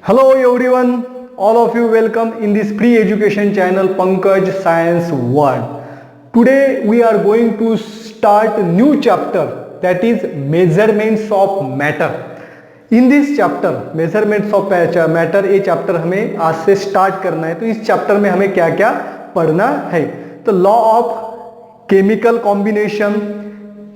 Hello everyone, all of you welcome in this free education channel Pankaj Science World. Today we are going to start a new chapter, that is measurements of matter. In this chapter measurements of matter, ये chapter हमें आज से start करना है। तो इस chapter में हमें क्या क्या पढ़ना है, तो लॉ ऑफ केमिकल कॉम्बिनेशन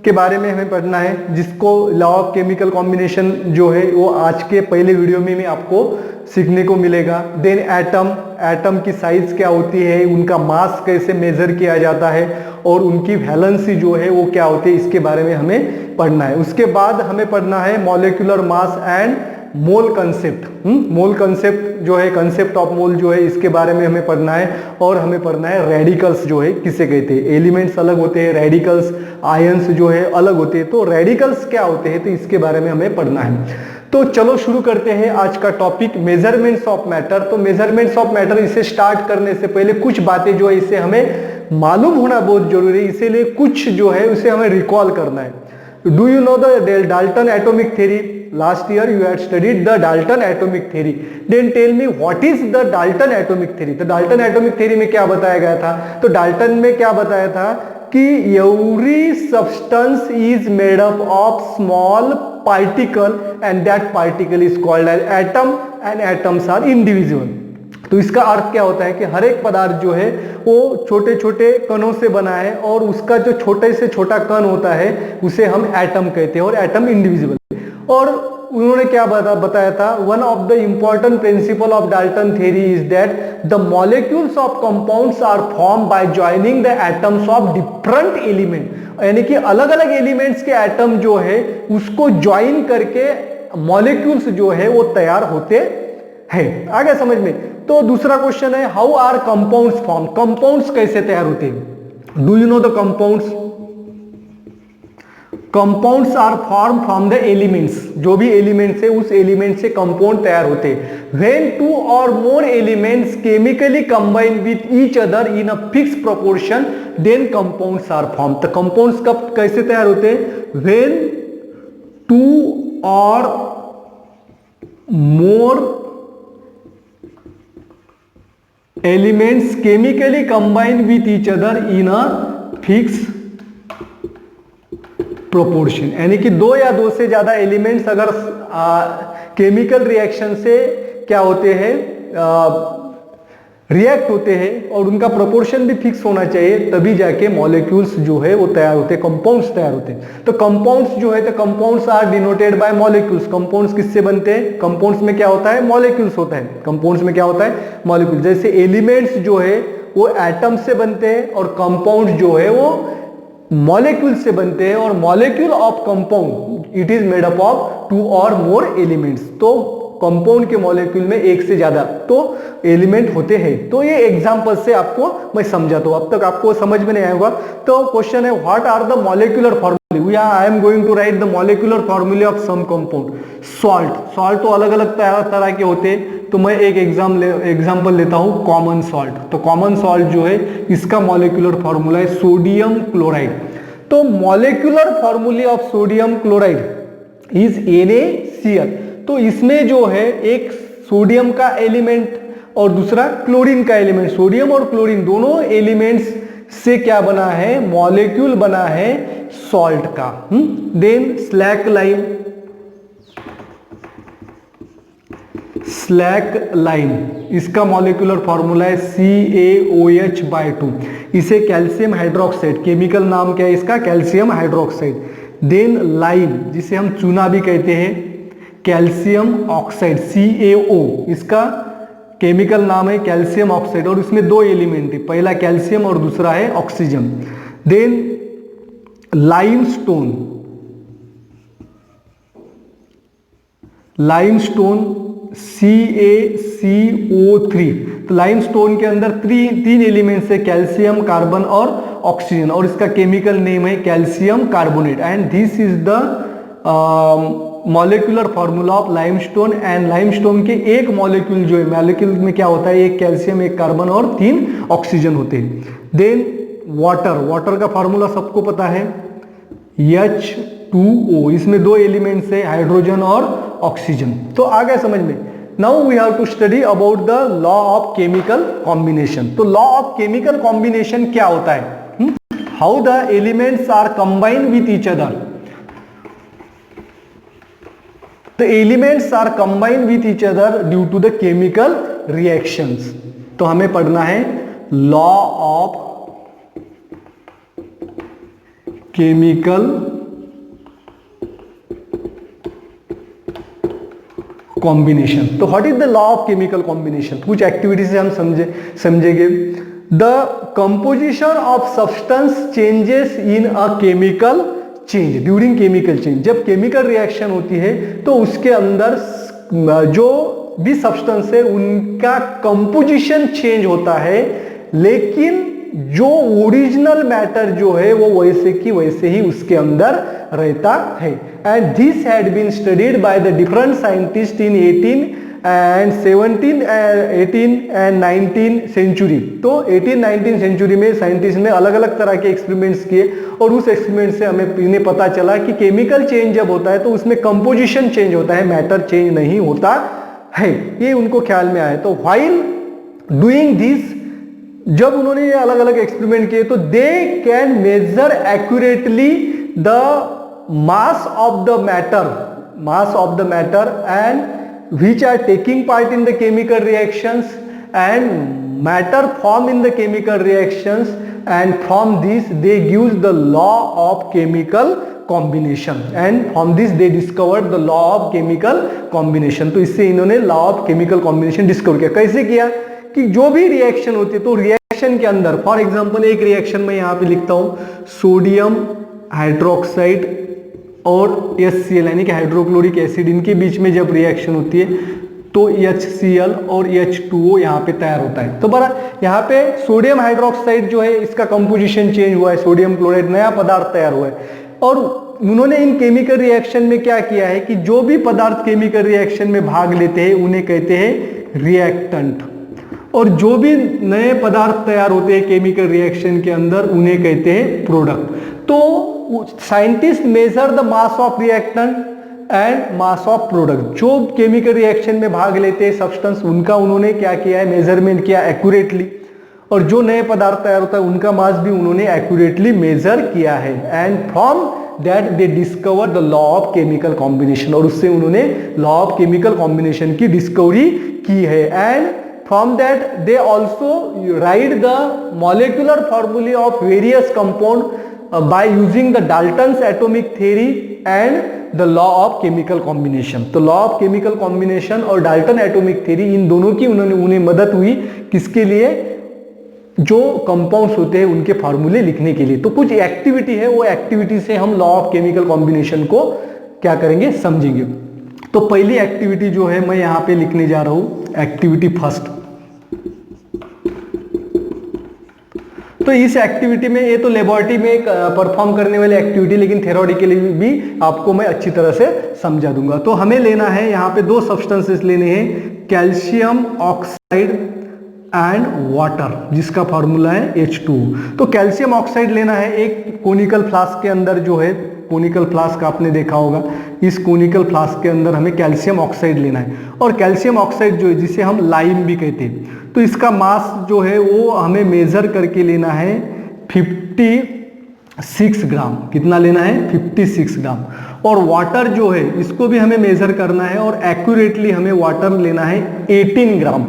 के बारे में हमें पढ़ना है, जिसको लॉ ऑफ केमिकल कॉम्बिनेशन जो है वो आज के पहले वीडियो में भी आपको सीखने को मिलेगा। देन एटम की साइज क्या होती है, उनका मास कैसे मेजर किया जाता है और उनकी वैलेंसी जो है वो क्या होती है, इसके बारे में हमें पढ़ना है। उसके बाद हमें पढ़ना है molecular mass and mole concept. Mole concept जो है, कंसेप्ट ऑफ मोल जो है, इसके बारे में हमें पढ़ना है। और हमें पढ़ना है रेडिकल्स जो है किसे कहते हैं। एलिमेंट्स अलग होते हैं, रेडिकल्स आयंस जो है अलग होते हैं, तो रेडिकल्स क्या होते हैं, तो इसके बारे में हमें पढ़ना है। तो चलो शुरू करते हैं आज का टॉपिक मेजरमेंट्स ऑफ मैटर। तो मेजरमेंट्स ऑफ मैटर, इसे स्टार्ट करने से पहले कुछ बातें जो है इसे हमें मालूम होना बहुत जरूरी है, इसीलिए कुछ जो है उसे हमें रिकॉल करना है। Do you know the Dalton atomic theory? Last year you had studied the Dalton atomic theory. Then tell me what is the Dalton atomic theory? तो Dalton atomic theory में क्या बताया गया था? तो Dalton में क्या बताया था कि every substance is made up of small particle and that particle is called as atom and atoms are indivisible. तो इसका अर्थ क्या होता है कि हर एक पदार्थ जो है वो छोटे छोटे कणों से बना है और उसका जो छोटे से छोटा कण होता है उसे हम एटम कहते हैं और एटम इंडिविजिबल। और उन्होंने क्या बताया था, one of the important principle of Dalton theory is that the molecules of compounds are form by joining the atoms of different element. यानी कि अलग अलग एलिमेंट्स के एटम जो है उसको ज्वाइन करके मॉलिक्यूल्स जो है वो तैयार होते हैं। आगे समझ में। तो दूसरा क्वेश्चन है, how are compounds form? Compounds कैसे तैयार होते हैं? Do you know the compounds? Compounds are form from the elements. जो भी एलिमेंट्स है उस एलिमेंट से कंपाउंड तैयार होते हैं। व्हेन टू और more elements chemically combine with each other in a fix proportion then compounds are form. तो कंपाउंड्स कब कैसे तैयार होते हैं? व्हेन टू और more elements chemically combine with each other in a fix proportion. यानी कि दो या दो से ज्यादा एलिमेंट्स अगर केमिकल रिएक्शन से क्या होते हैं, रिएक्ट होते हैं और उनका प्रोपोर्शन भी फिक्स होना चाहिए, तभी जाके मॉलिक्यूल्स जो है वो तैयार होते हैं, कंपाउंड्स तैयार होते हैं। तो कंपाउंड्स जो है, तो compounds are denoted by molecules. Compounds किससे बनते हैं? कंपाउंड्स में क्या होता है? मॉलिक्यूल्स होता है। कंपाउंड्स में क्या होता है? मॉलिक्यूल। जैसे एलिमेंट्स जो है वो एटम से बनते हैं और कंपाउंड जो है वो मॉलिक्यूल से बनते हैं। और molecule of compound it is made up of two और मोर एलिमेंट्स। तो कंपाउंड के मॉलिक्यूल में एक से ज्यादा तो एलिमेंट होते हैं। तो ये एग्जांपल से आपको मैं समझाता हूं, अब तक आपको समझ में नहीं आएगा। तो क्वेश्चन है, what are the molecular formulae? I am going to write the molecular formulae of some compound. Salt तो अलग अलग तरह के होते हैं। तो मैं एक एग्जाम्पल लेता हूं, कॉमन सॉल्ट। तो कॉमन सॉल्ट जो है इसका मॉलिक्यूलर फॉर्मूला है सोडियम क्लोराइड। तो molecular formulae of sodium chloride is NaCl। तो इसमें जो है एक सोडियम का एलिमेंट और दूसरा क्लोरीन का एलिमेंट, सोडियम और क्लोरीन दोनों एलिमेंट्स से क्या बना है? मॉलिक्यूल बना है सॉल्ट का। देन स्लैक लाइम, इसका मॉलिक्यूलर फॉर्मूला है CaOH/2। इसे कैल्शियम हाइड्रोक्साइड, केमिकल नाम क्या है इसका? Calcium hydroxide. देन लाइम, जिसे हम चूना भी कहते हैं, कैल्शियम ऑक्साइड CaO, इसका केमिकल नाम है कैल्शियम ऑक्साइड। और इसमें दो एलिमेंट है, पहला कैल्शियम और दूसरा है ऑक्सीजन। Then limestone CaCO3। तो लाइमस्टोन के अंदर तीन एलिमेंट्स है, कैल्शियम, कार्बन और ऑक्सीजन। और इसका केमिकल नेम है calcium carbonate. And this is the molecular formula of limestone. And limestone के एक मॉलिक्यूल जो है, मॉलिक्यूल में क्या होता है? एक कैल्शियम, एक कार्बन और 3 ऑक्सीजन होते हैं। देन वाटर का फॉर्मूला सबको पता है, H2O। इसमें दो एलिमेंट्स है, हाइड्रोजन और ऑक्सीजन। तो आ गया समझ में। Now we have to study about the law of chemical combination. तो लॉ ऑफ केमिकल कॉम्बिनेशन क्या होता है? How the elements are combined with each other. The elements are combined with each other due to the chemical reactions. तो हमें पढ़ना है law of chemical combination. तो what is the law of chemical combination? कुछ activity से हम समझेंगे। The composition of substance changes in a chemical change during chemical change. जब केमिकल रिएक्शन होती है तो उसके अंदर जो भी सब्सटेंस है उनका कंपोजिशन चेंज होता है, लेकिन जो ओरिजिनल मैटर जो है वो वैसे की वैसे ही उसके अंदर रहता है। And this had been studied by the different scientist in 18 and 19 century. तो 18-19 सेंचुरी में साइंटिस्ट ने अलग अलग तरह के एक्सपेरिमेंट्स किए और उस एक्सपेरिमेंट से हमें पता चला कि केमिकल चेंज जब होता है तो उसमें कंपोजिशन चेंज होता है, मैटर चेंज नहीं होता है। ये उनको ख्याल में आया। तो व्हाइल डूइंग दिस, जब उन्होंने ये अलग अलग एक्सपेरिमेंट किए तो they can measure accurately the mass of the matter and which are taking part in the chemical reactions and matter form in the chemical reactions, and from this they use the law of chemical combination, and from this they discovered the law of chemical combination। तो इससे इन्होंने law of chemical combination discover किया। कैसे किया? कि जो भी reaction होती है तो रिएक्शन के अंदर, फॉर एग्जांपल एक रिएक्शन में यहाँ पे लिखता हूं सोडियम हाइड्रोक्साइड और HCl यानी कि हाइड्रोक्लोरिक एसिड, इनके बीच में जब रिएक्शन होती है तो HCl और H2O यहाँ पे तैयार होता है। तो बड़ा यहाँ पे सोडियम हाइड्रोक्साइड जो है इसका कंपोजिशन चेंज हुआ है, सोडियम क्लोराइड नया पदार्थ तैयार हुआ है। और उन्होंने इन केमिकल रिएक्शन में क्या किया है कि जो भी पदार्थ केमिकल रिएक्शन में भाग लेते हैं उन्हें कहते हैं रिएक्टेंट, और जो भी नए पदार्थ तैयार होते हैं केमिकल रिएक्शन के अंदर उन्हें कहते हैं प्रोडक्ट। तो scientist measure the mass of reactant and mass of product. जो केमिकल रिएक्शन में भाग लेते हैं सब्सटेंस, उनका उन्होंने क्या किया है, मेजरमेंट किया एक्यूरेटली, और जो नए पदार्थ तैयार होता है उनका मास भी उन्होंने एक्यूरेटली मेजर किया है। And from that they discover the law of chemical combination, और उससे उन्होंने लॉ ऑफ केमिकल कॉम्बिनेशन की डिस्कवरी की है। And from that they also write the molecular formulae of various compound by using the Dalton's atomic theory and the law of chemical combination। तो law of chemical combination और Dalton atomic theory इन दोनों की उन्हें मदद हुई किसके लिए? जो कंपाउंड्स होते हैं उनके फार्मूले लिखने के लिए। तो कुछ एक्टिविटी है, वो एक्टिविटी से हम लॉ ऑफ केमिकल कॉम्बिनेशन को क्या करेंगे, समझेंगे। तो पहली एक्टिविटी जो है मैं यहाँ पे लिखने जा रहा हूं, एक्टिविटी फर्स्ट। तो इस एक्टिविटी में, ये तो लेबोरेटरी में परफॉर्म करने वाली एक्टिविटी, लेकिन थ्योरेटिकली भी आपको मैं अच्छी तरह से समझा दूंगा। तो हमें लेना है यहाँ पे दो सब्सटेंसेस लेने हैं, कैल्शियम ऑक्साइड एंड वाटर, जिसका फॉर्मूला है H2O। तो कैल्शियम ऑक्साइड लेना है एक कोनिकल फ्लास्क के अंदर, जो है कोनिकल फ्लास्क आपने देखा होगा, इस कोनिकल फ्लास्क के अंदर हमें कैल्शियम ऑक्साइड लेना है। और कैल्शियम ऑक्साइड जो है, जिसे हम लाइम भी कहते हैं, तो इसका मास जो है वो हमें मेजर करके लेना है 56 ग्राम। कितना लेना है? 56 ग्राम। और वाटर जो है इसको भी हमें मेजर करना है, और एक्यूरेटली हमें वाटर लेना है 18 ग्राम।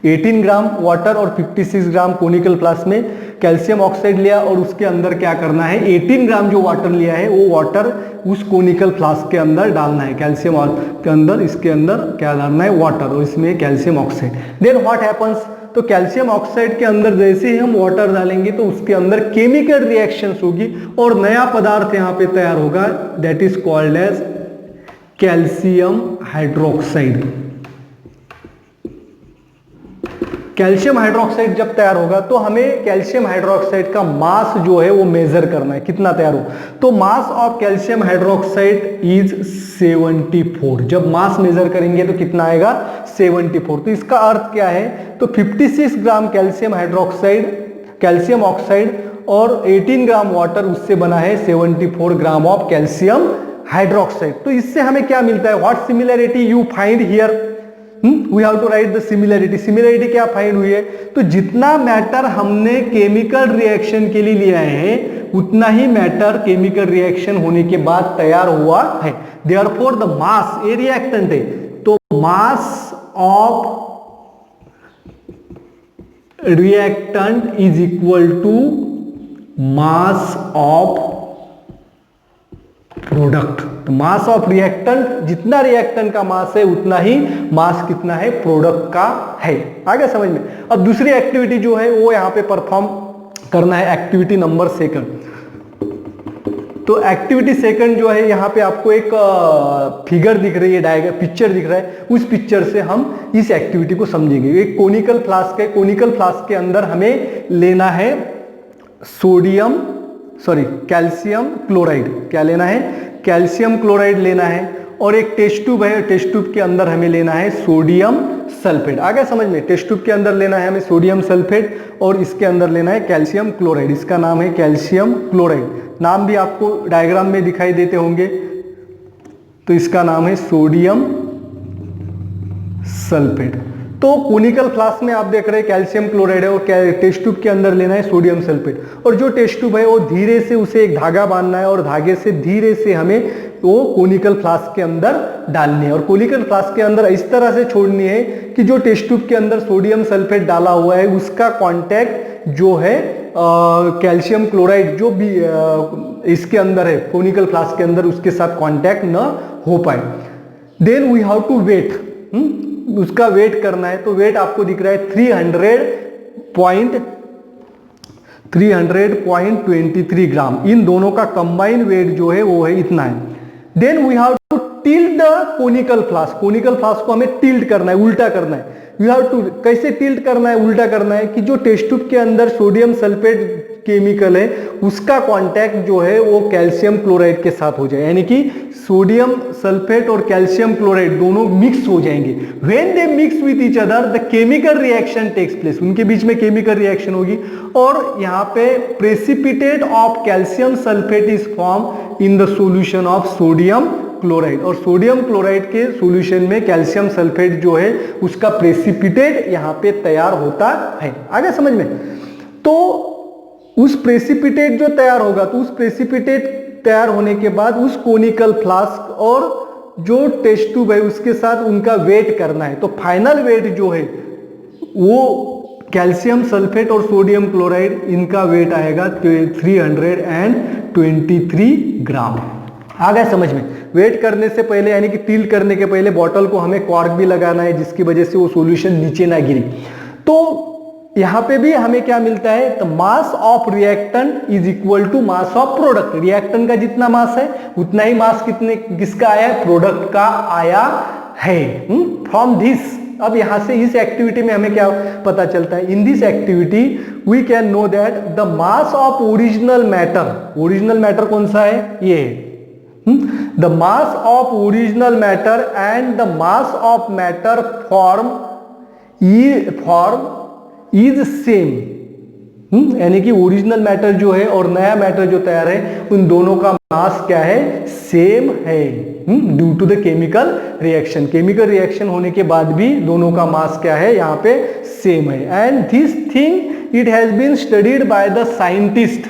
18 ग्राम वाटर और 56 ग्राम कोनिकल फ्लास्क में कैल्शियम ऑक्साइड लिया, और उसके अंदर क्या करना है, 18 ग्राम जो वाटर लिया है वो वाटर उस कोनिकल फ्लास्क के अंदर डालना है। कैल्शियम के अंदर, इसके अंदर क्या डालना है, वाटर, और इसमें calcium oxide. Then what happens, तो कैल्शियम ऑक्साइड के अंदर जैसे ही हम वाटर डालेंगे तो उसके अंदर केमिकल रिएक्शंस होगी और नया पदार्थ यहाँ पे तैयार होगा, that is called as calcium hydroxide. Calcium hydroxide जब तैयार होगा तो हमें कैल्शियम हाइड्रोक्साइड का मास जो है वो मेजर करना है, कितना तैयार हो। तो mass of calcium hydroxide is 74। जब मास मेजर करेंगे तो कितना आएगा, 74। तो इसका अर्थ क्या है, तो 56 ग्राम कैल्शियम हाइड्रोक्साइड, कैल्शियम ऑक्साइड और 18 ग्राम वाटर, उससे बना है 74 ग्राम ऑफ कैल्शियम हाइड्रोक्साइड। तो इससे हमें क्या मिलता है, what similarity you find here. We have to write the similarity. Similarity क्या फाइंड हुई है, तो जितना मैटर हमने केमिकल रिएक्शन के लिए लिया है उतना ही मैटर केमिकल रिएक्शन होने के बाद तैयार हुआ है। Therefore the mass, a reactant है तो mass of reactant is equal to mass of product. तो मास ऑफ रिएक्टेंट, जितना रिएक्टेंट का मास है उतना ही मास कितना है, प्रोडक्ट का है। आ गया समझ में। अब दूसरी एक्टिविटी जो है वो यहां पे परफॉर्म करना है, एक्टिविटी नंबर सेकंड। तो एक्टिविटी सेकंड जो है यहाँ पे आपको एक फिगर दिख रही है, डायग्राम पिक्चर दिख रहा है, उस पिक्चर से हम इस एक्टिविटी को समझेंगे। एक कोनिकल फ्लास्क है, कोनिकल फ्लास्क के अंदर हमें लेना है कैल्शियम क्लोराइड। क्या लेना है, कैल्शियम क्लोराइड लेना है। और एक टेस्ट ट्यूब है, टेस्ट ट्यूब के अंदर हमें लेना है सोडियम सल्फेट। आ गया समझ में। टेस्ट ट्यूब के अंदर लेना है हमें सोडियम सल्फेट और इसके अंदर लेना है कैल्शियम क्लोराइड। इसका नाम है कैल्शियम क्लोराइड, नाम भी आपको डायग्राम में दिखाई देते होंगे। तो इसका नाम है सोडियम सल्फेट। तो कोनिकल फ्लास्क में आप देख रहे हैं कैल्शियम क्लोराइड है और टेस्ट ट्यूब के अंदर लेना है सोडियम सल्फेट। और जो टेस्ट ट्यूब है वो धीरे से उसे एक धागा बांधना है और धागे से धीरे से हमें वो कोनिकल फ्लास्क के अंदर डालनी है। और कोनिकल फ्लास्क के अंदर इस तरह से छोड़नी है कि जो टेस्ट ट्यूब के अंदर सोडियम सल्फेट डाला हुआ है उसका कॉन्टैक्ट जो है कैल्शियम क्लोराइड जो भी इसके अंदर है कोनिकल फ्लास्क के अंदर, उसके साथ कॉन्टैक्ट न हो पाए। Then we have to wait, उसका वेट करना है। तो वेट आपको दिख रहा है 300.23 ग्राम। इन दोनों का कंबाइंड वेट जो है वो है इतना है। Then we have to tilt the conical flask. Conical flask को हमें टिल्ट करना है, उल्टा करना है। वी हैव टू, कैसे टिल्ट करना है, उल्टा करना है कि जो टेस्ट ट्यूब के अंदर सोडियम सल्फेट केमिकल है उसका कांटेक्ट जो है वो कैल्शियम क्लोराइड के साथ हो जाए, यानी कि सोडियम सल्फेट और कैल्शियम क्लोराइड दोनों मिक्स हो जाएंगे। When they mix with each other the chemical reaction takes place, उनके बीच में केमिकल रिएक्शन होगी और यहाँ पे precipitate of calcium sulphate is form in the solution of sodium chloride. और सोडियम क्लोराइड के सॉल्यूशन में कैल्शियम सल्फेट जो है उसका प्रेसिपिटेट यहाँ पे तैयार होता है। आगे समझ में। तो उस प्रेसिपिटेट जो तैयार होगा, तो उस प्रेसिपिटेट तैयार होने के बाद उस कोनिकल फ्लास्क और जो टेस्ट ट्यूब है उसके साथ उनका वेट करना है। तो फाइनल वेट जो है वो कैल्शियम सल्फेट और सोडियम क्लोराइड इनका वेट आएगा 323 ग्राम। आ गया समझ में। वेट करने से पहले यानी कि टिल्ट करने के पहले बॉटल को हमें कॉर्क भी लगाना है जिसकी वजह से वो सॉल्यूशन नीचे ना गिरे। तो यहां पे भी हमें क्या मिलता है, तो mass of reactant is equal to mass of product. Reactant का जितना मास है उतना ही मास किसका आया है, प्रोडक्ट का आया है। फ्रॉम दिस, अब यहां से इस एक्टिविटी में हमें क्या पता चलता है, in this activity we can know that the mass of original matter, original matter कौन सा है, ये है the mass of original matter and the mass of matter form is same। यानी कि ओरिजिनल मैटर जो है और नया मैटर जो तैयार है उन दोनों का मास क्या है, सेम है, due to the chemical reaction. Chemical reaction होने के बाद भी दोनों का मास क्या है, यहाँ पे सेम है। And this thing it has been studied by the scientist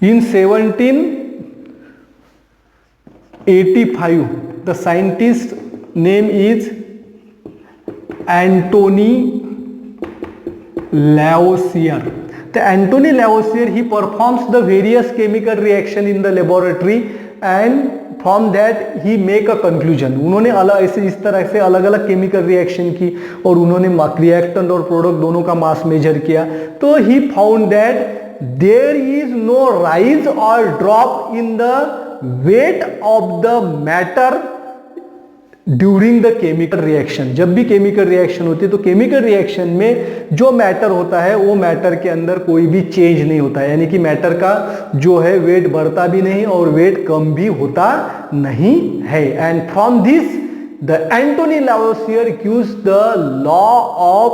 in 1785। The scientist name is Anthony Lavoisier. The Anthony Lavoisier, he performs the various chemical reaction in the laboratory and from that he make a conclusion। उन्होंने अलग ऐसे इस तरह से अलग अलग chemical reaction की और उन्होंने रिएक्टेंट और प्रोडक्ट दोनों का मास मेजर किया। तो he found that there is no rise or drop in the weight of the matter during the chemical reaction। जब भी केमिकल रिएक्शन होती है तो केमिकल रिएक्शन में जो मैटर होता है वो मैटर के अंदर कोई भी चेंज नहीं होता है, यानी कि मैटर का जो है वेट बढ़ता भी नहीं और वेट कम भी होता नहीं है। And from this the Antoine Lavoisier gives the law of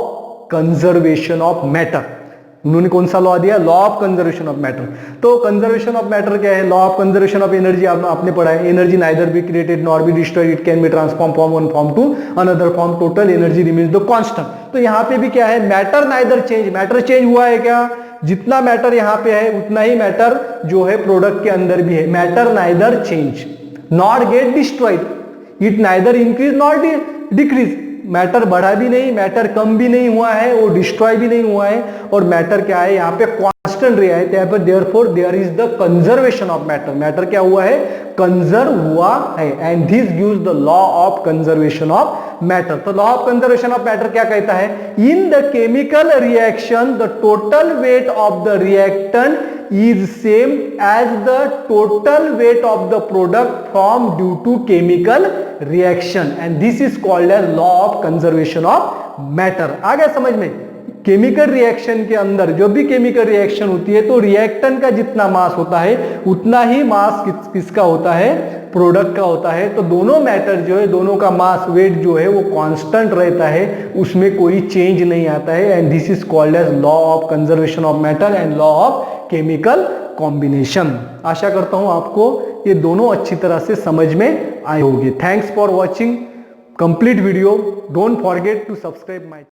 conservation of matter. उन्होंने कौन सा लॉ दिया? Law of conservation of matter. तो कंजर्वेशन ऑफ मैटर क्या है? Law of conservation of energy आपने पढ़ा है, energy neither be created nor be destroyed, it can be transform from one form to another form, total energy remains the constant. तो यहाँ पे भी क्या है? Matter neither change, matter change हुआ है क्या? जितना मैटर यहाँ पे है उतना ही मैटर जो है प्रोडक्ट के अंदर भी है। Matter neither change not get destroyed, it neither increase not decrease, matter बढ़ा भी नहीं, मैटर कम भी नहीं हुआ है, वो डिस्ट्रॉय भी नहीं हुआ है, और मैटर क्या है यहाँ पे कांस्टेंट रहा है। Therefore there is the conservation of matter, matter क्या हुआ है? कंजर्व हुआ है, and this gives the law of conservation of matter. तो law of conservation of matter क्या कहता है? In the chemical reaction the total weight of the reactant is same as the total weight of the product formed due to chemical reaction, and this is called as law of conservation of matter। आ गया समझ में? Chemical reaction के अंदर जो भी chemical reaction होती है तो रिएक्टेंट का जितना मास होता है उतना ही मास किसका होता है? प्रोडक्ट का होता है। तो दोनों मैटर जो है, दोनों का मास वेट जो है वो कांस्टेंट रहता है, उसमें कोई चेंज नहीं आता है, and this is called as law of conservation of matter and law of chemical combination. आशा करता हूं आपको ये दोनों अच्छी तरह से समझ में आए होंगे। Thanks for watching complete video. Don't forget to subscribe my